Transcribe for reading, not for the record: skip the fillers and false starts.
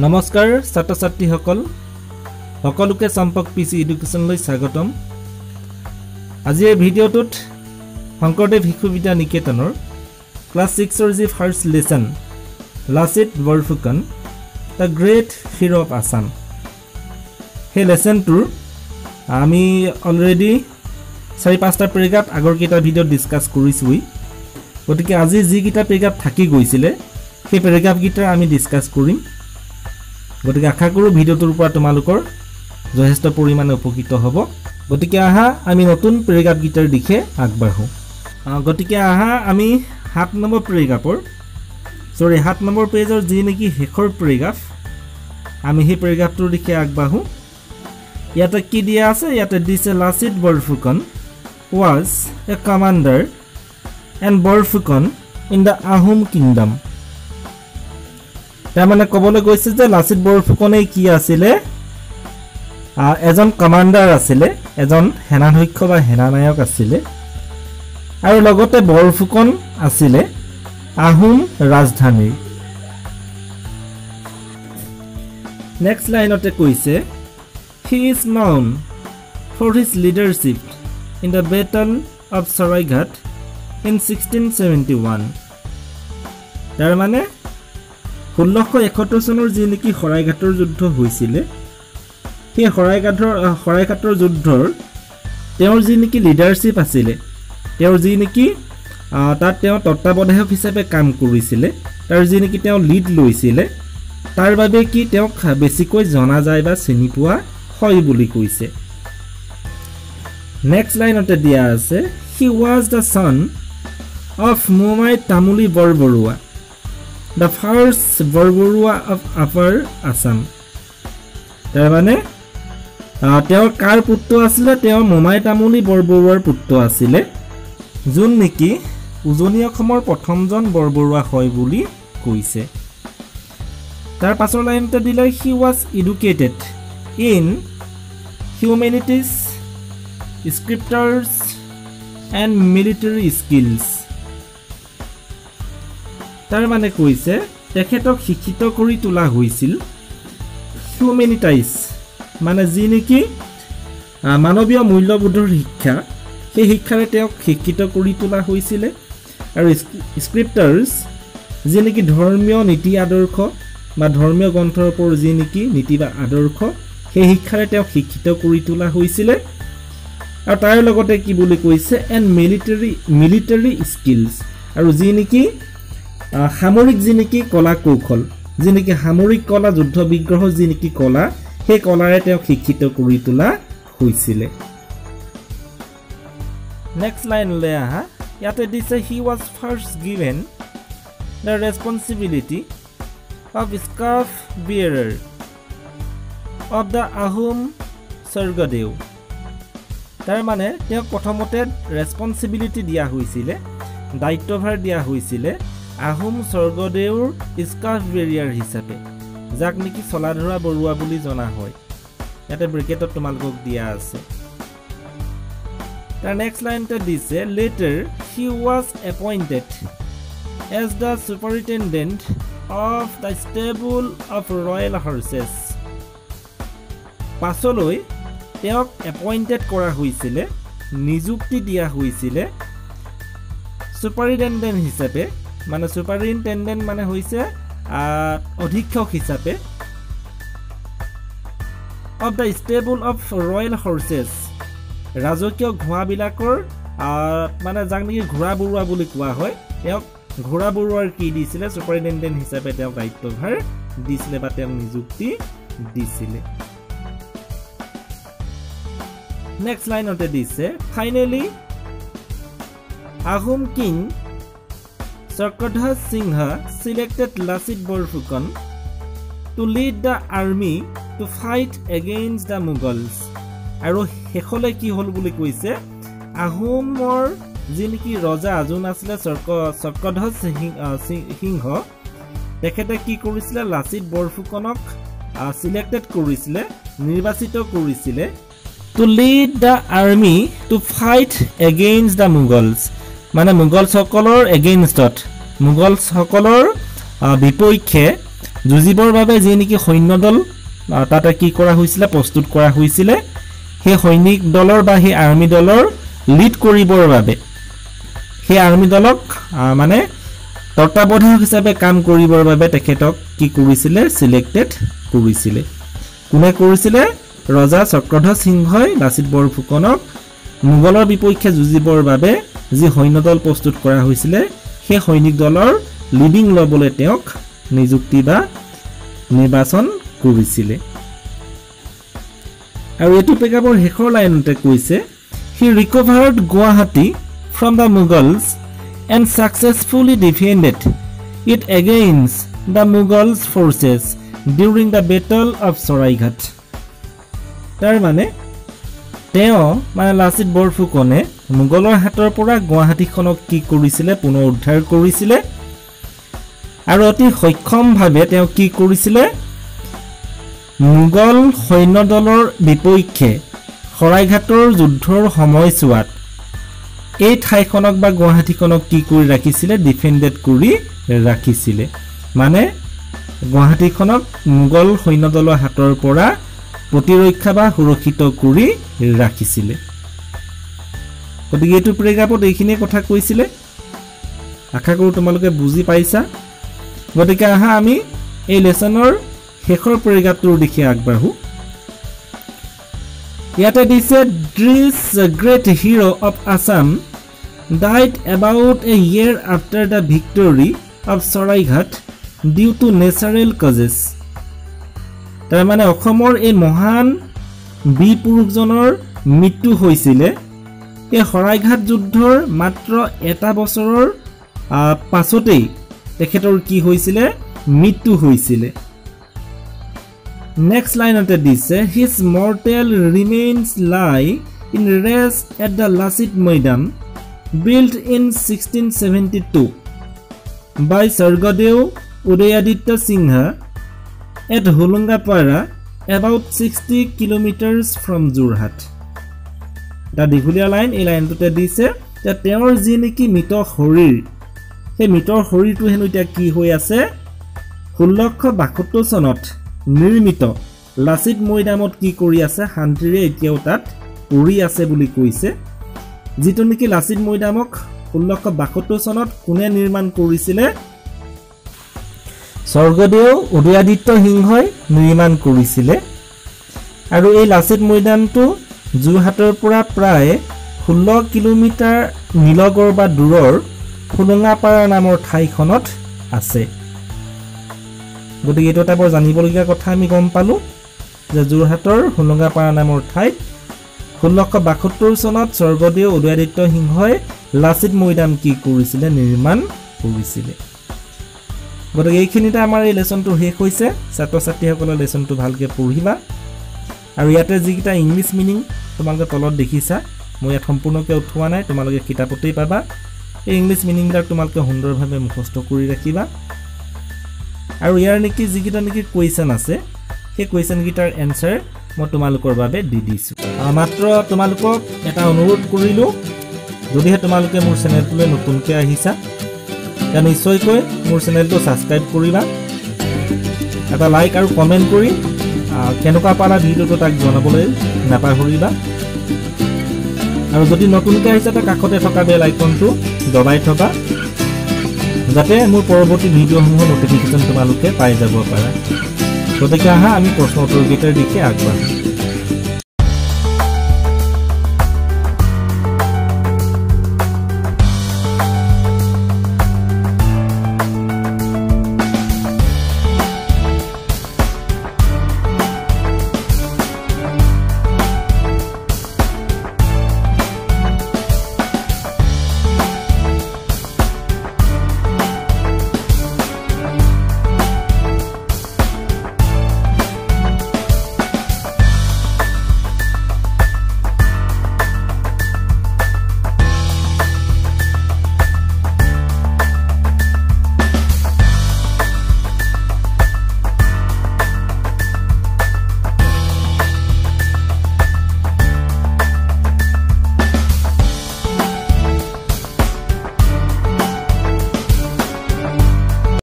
নমস্কাৰ ছাত্ৰ ছাত্ৰীসকল সকলোকে সম্পক পিসি এডুকেশনলৈ স্বাগতম আজি এই ভিডিওটোত শংকৰদেৱ শিশু বিদ্যা নিকেতনৰ ক্লাস 6 ৰ যি first lesson Lachit Borphukan the great hero of Assam হে লেসনটোৰ আমি অলৰেডি 4-5টা পেৰাগ্ৰাফ আগৰ কিটা ভিডিও ডিসকাস কৰিছোই গতিকে আজি যি কিটা পেৰাগ্ৰাফ থাকি গৈছিলে সেই পেৰাগ্ৰাফ কিটা আমি ডিসকাস কৰিম গতিকে আশা কৰো ভিডিওটোৰ পৰা তোমালোকৰ যথেষ্ট পৰিমাণে উপকৃত হ'ব গতিকে আহা আমি নতুন পেৰাগ্ৰাফ গীতাৰ দিশে আগবাঢ়ো গতিকে আহা আমি 7 নম্বৰ পেৰাগ্ৰাফৰ 7 নম্বৰ পেজৰ যি নেকি হেখৰ পেৰাগ্ৰাফ আমি সেই পেৰাগ্ৰাফটোৰ দিশে আগবাঢ়ো ইয়াতে কি দিয়া আছে ইয়াতে দিছে Lachit Borphukan was a commander and Borfukon in the Ahom kingdom তাৰমানে কবলৈ গৈছে যে লাচিত বৰফুকনে কি আছিল এজন কমান্ডাৰ আছিল এজন সেনাধ্যক্ষ বা সেনানায়ক আছিল আৰু লগতে বৰফুকন আছিল আহোম ৰাজধানী নেক্সট লাইনতে কৈছে he is known for his leadership in the battle of Saraighat in 1671 তাৰমানে 1671 চনৰ যি নেকি হৰাইঘাটৰ যুদ্ধ হৈছিল সেই হৰাইঘাটৰ যুদ্ধৰ তেওঁৰ যি নেকি লিডাৰশিপ আছিল তেওঁৰ যি নেকি তাত তেওঁ তত্ত্বাৱধায়ক হিচাপে কাম কৰিছিল তাৰ যি নেকি তেওঁ লিড লৈছিল তাৰ বাবে কি তেওঁ বেছিকৈ জনা যায় বা চিনি পোৱা হয় বুলি কৈছে নেক্সট লাইনতে দিয়া আছে he was the son of Momai Tamuli Borborua the first Borborua of Upper Assam তাৰমানে তেওঁৰ কাৰ পুত্ৰ আছিল তেওঁ মোমাই তামুলী বৰবৰুৱাৰ পুত্ৰ আছিল যোন নেকি উজনি অসমৰ প্ৰথমজন বৰবৰুৱা হয় বুলি কৈছে তাৰ পাছৰ লাইনতে দিলে he was educated in humanities scriptures and military skills তাৰ মানে কৈছে তেখেতক শিক্ষিত কৰি তোলা হৈছিল হিউমেনিটাইজ মানে যি নেকি মানৱীয় মূল্যবোধৰ শিক্ষা সেই শিক্ষাৰে তেওঁক শিক্ষিত কৰি তোলা হৈছিল আৰু স্ক্ৰিপ্টাৰ্ছ যি নেকি ধৰ্মীয় নীতি আদৰ্শ বা ধৰ্মীয় গ্ৰন্থৰ ওপৰত যি নেকি নীতি বা আদৰ্শ সেই শিক্ষাৰে তেওঁক শিক্ষিত কৰি তোলা হৈছিল আৰু তাৰ লগতে কি বুলি কৈছে এণ্ড মিলিটাৰী স্কিলছ আৰু যি নেকি সামৰিক যি নেকি কলা কৌশল যি নেকি সামৰিক কলা যুদ্ধ বিগ্ৰহ যি নেকি কলা সেই কলাৰে তেওঁক শিক্ষিত কৰি তোলা হৈছিল নেক্সট লাইন লৈ আহা ইয়াতে দিছে he was first given the responsibility of scarf bearer of the Ahom Sargadev তাৰ মানে তেওঁক প্ৰথমতে ৰেসপন্সিবিলিটি দিয়া হৈছিল দায়িত্বভাৰ দিয়া হৈছিল আহোম স্বৰ্গদেউৰ স্কাৰ্ফ বেৰিয়াৰ হিচাপে যাক নেকি চলাধৰা বৰুৱা বুলি জনা হয় ইয়াতে ব্ৰেকেটত তোমালোকক দিয়া আছে তাৰ নেক্সট লাইনতে দিছে later he was appointed as the superintendent of the stable of royal horses পাছলৈ তেওঁক এপইন্টেড কৰা হৈছিল নিযুক্তি দিয়া হৈছিল সুপাৰিনটেণ্ডেন্ট হিচাপে মানে সুপাৰিনটেণ্ডেন্ট মানে হৈছে অধীক্ষক হিচাপে of the stable of royal horses ৰাজকীয় ঘোঁৰাবিলাকৰ মানে যাক নেকি ঘোঁৰা বৰুৱা বুলি কোৱা হয় তেওঁক ঘোঁৰা বৰুৱাৰ কি দিছিল সুপাৰিনটেণ্ডেন্ট হিচাপে তেওঁক দায়িত্বভাৰ দিছিল বা তেওঁক নিযুক্তি দিছিল Next line of the dice. Finally, Ahom King Sarkadha Singha selected Lasit Borfukon to lead the army to fight against the Mughals. আৰু হেখলে কি হল বুলি কৈছে আহোমৰ যিনকি ৰজা আজুন আছিল চক্ৰধ্বজ সিংহ তেখেতে কি কৰিছিল লাচিত বৰফুকনক সিলেক্টেড কৰিছিল নিৰ্বাচিত কৰিছিল to lead the army to fight against the Mughals মানে মুঘল সকলৰ এগেইনষ্টত মুঘল সকলৰ বিপক্ষে যুঁজিবৰ বাবে যে নেকি সৈন্যদল তাতে কি কৰা হৈছিল প্ৰস্তুত কৰা হৈছিল সেই সৈনিক দলৰ বা সেই আৰ্মি দলৰ লিড কৰিবৰ বাবে সেই আৰ্মি দলক মানে তত্ত্বাৱধায়ক হিচাপে কাম কৰিবৰ বাবে তেখেতক কি কৰিছিল সিলেক্টেড কৰিছিল কোনে কৰিছিল ৰজা চক্ৰধ্বজ সিংহই লাচিত বৰফুকনক মোগলৰ বিপক্ষে যুঁজিবৰ বাবে যি সৈন্যদল প্ৰস্তুত কৰা হৈছিল সেই সৈনিক দলৰ লিডিং লবলৈ তেওঁক নিযুক্তি বা নিৰ্বাচন কৰিছিল আৰু এটো প্ৰেক্ষাপটৰ শেষৰ লাইনতে কৈছে he recovered Guwahati from the Mughals and successfully defended it against the Mughals forces during the battle of Saraighat তাৰ মানে তেওঁ মানে লাচিত বৰফুকনে মোগলৰ হাতৰ পৰা গুৱাহাটীখনক কি কৰিছিল পুনৰ উদ্ধাৰ কৰিছিল আৰু অতি সক্ষমভাৱে তেওঁ কি কৰিছিল মোগল সৈন্যদলৰ বিপক্ষে সৰাইঘাটৰ যুদ্ধৰ সময়ছোৱাত এই ঠাইখনক বা গুৱাহাটীখনক কি কৰি ৰাখিছিল ডিফেন্ডেড কৰি ৰাখিছিল মানে গুৱাহাটীখনক মোগল সৈন্যদলৰ হাতৰ পৰা প্ৰতিৰক্ষা বা সুৰক্ষিত কৰি ৰাখিছিল গতিকে এটো প্ৰেক্ষাপট এইখিনি কথা কৈছিল আশা কৰো তোমালোকে বুজি পাইছা গতিকে আহা আমি এই লেসনৰ শেষৰ প্ৰেক্ষাপটৰ দিশে আগবাঢ়ো ইয়াতে দিছে this great hero of Assam died about a year after the victory of Saraighat due to natural causes তাৰ মানে অসমৰ এই মহান বীৰ পুৰুষজনৰ মৃত্যু হৈছিল এই সৰাইঘাট যুদ্ধৰ মাত্ৰ এটা বছৰৰ পাছতেই তেখেতৰ কি হৈছিল মৃত্যু হৈছিল Next line of the dice, his mortal remains lie in rest at the Lasit Moidan, built in 1672 by Sargadev Udayaditya Singha at Holungapara, about 60 kilometers from Jorhat. The dikhulia line, a line to the dice, that তেওঁৰ যি নেকি মৃত শৰীৰ সেই মৃত শৰীৰটো হেনো এতিয়া কি হৈ আছে 1672 চনত নিৰ্মিত লাচিত মৈদামত কি কৰি আছে শান্তিৰে এতিয়াও তাত পৰি আছে বুলি কৈছে যিটো নেকি লাচিত মৈদামক 1672 চনত কোনে নিৰ্মাণ কৰিছিল স্বৰ্গদেউ উদয়াদিত্য সিংহই নিৰ্মাণ কৰিছিল আৰু এই লাচিত মৈদামটো যোৰহাটৰ পৰা প্ৰায় 16 কিলোমিটাৰ নীলগড় বা দূৰৰ ফুলঙাপাৰা নামৰ ঠাইখনত আছে গতিকে এটা বৰ জানিবলগীয়া কথা আমি গম পালো যে যোৰহাটৰ ফুলঙাপাৰা নামৰ ঠাইত 1672 চনত স্বৰ্গদেউ উদয়াদিত্য সিংহই লাচিত মৈদাম কি কৰিছিল নিৰ্মাণ কৰিছিল গতিকে এইখিনিতে আমাৰ এই লেসনটো শেষ হৈছে ছাত্ৰ ছাত্ৰীসকলৰ লেসনটো ভালকৈ পঢ়িবা আৰু ইয়াতে যিকিটা ইংলিছ মিনিং তোমালোকে তলত দেখিছা মই ইয়াত সম্পূৰ্ণকৈ উঠোৱা নাই তোমালোকে কিতাপতেই পাবা এই ইংলিছ মিনিংবিলাক তোমালোকে সুন্দৰভাৱে মুখস্থ কৰি ৰাখিবা আৰু ইয়াৰ নেকি যিকিটা নেকি কোৱেশ্চন আছে সেই কোৱেশ্চন গিটাৰ এনসাৰ মই তোমালোকৰ বাবে দি দিছো মাত্ৰ তোমালোকক এটা অনুৰোধ কৰিলো যদিহে তোমালোকে মোৰ চেনেলটোলৈ নতুনকৈ আহিছা তা নিশ্চয়কৈ মোৰ চেনেলটো সাবস্ক্ৰাইব কৰিবা এটা লাইক আৰু কমেন্ট কৰি কেনেকুৱা পালা ভিডিওটো তাক জনাবলৈ নাপাহৰিবা আৰু যদি নতুনকৈ আহিছা তা কাষতে থকা বেল আইকনটো দবাই থবা যাতে মোৰ পৰৱৰ্তী ভিডিওসমূহৰ নটিফিকেশ্যন তোমালোকে পাই যাব পাৰা গতিকে আহা আমি প্ৰশ্ন উত্তৰ গীতৰ দিশে আগবাঢ়ো